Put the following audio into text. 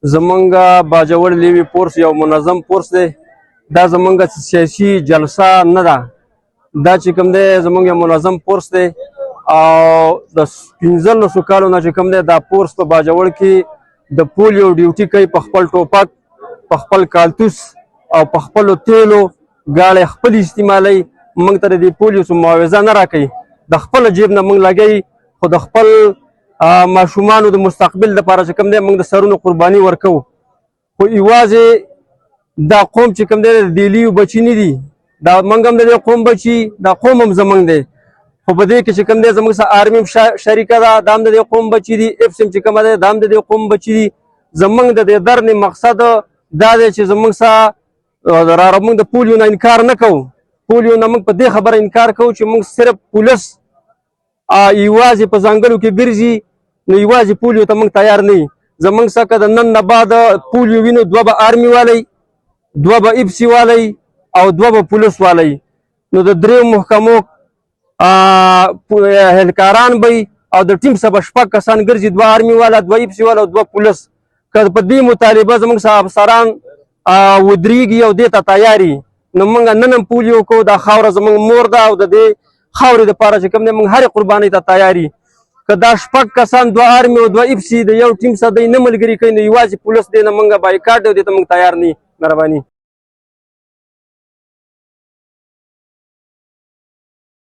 زمونږ باجوړ لیوي فورس یو منظم فورس دی. دا زمونږ سیاسي جلسه نه ده، دا چې کوم دی زمونږ یو منظم فورس دی او د 15 کالو نه چې کوم دی دا فورس په باجوړ کې د پولیو ډیوټي کوي، په خپل ټوپک، په خپل کالتوس او په خپلو تیلو ګاړې خپل استعمالوي. موږ ته د دې پولیو څه معاوضه نه راکوي، د خپل جیب نه موږ لګوي، خو د خپل ماشومانو د مستقبل لپاره چې کوم دی موږ د سرونو قرباني ورکوو. خو یوازې دا قوم چې کوم دی د دې لیو بچي نه دي، دا موږ هم د دې قوم بچي، دا قوم هم زموږ دی. خو په دې کې چې کوم دی زموږ سره آرمي شریکه ده، دا هم د دې قوم بچي دي. اپسم چې کومه دی دا هم د دې قوم بچي دي. زموږ د دې درنې مقصد دا دی چې زموږ سره موږ د پولیو نه انکار نه کوو. پولیو نه موږ په دې خبره انکار کوو چې موږ صرف پولیس یوازې په ځنګلو کې ګرځي، نو یوازې پولیو ته موږ تیار نه یو. زموږ څخه که د نن نه بعد پولیو وینو، 2 به آرمي والی، 2 به اپسي والی او 2 به پولیس والی. نو د 3 محکمو اهلکاران به او د ټیم څخه به 6 کسان ګرځي، 2 آرمي والا، 2 اپسي والا او 2 پولیس. که په دې مطالبه زموږ څخه افسران ودرېږي او دې ته تیار وي، نو موږ نن هم پولیو کوو. دا خاوره زموږ مور ده او د دې خاورې دپاره چې کوم دی موږ هرې قربانۍ ته تیار یو. که دا 6 کسان 2 آرمي او 2 اپسي د یو ټیم سره دی نه ملګري کوي، نو یوازې پولیس دی نه موږ بایکاټ دی او دې ته موږ تیار نه یو. مهرباني.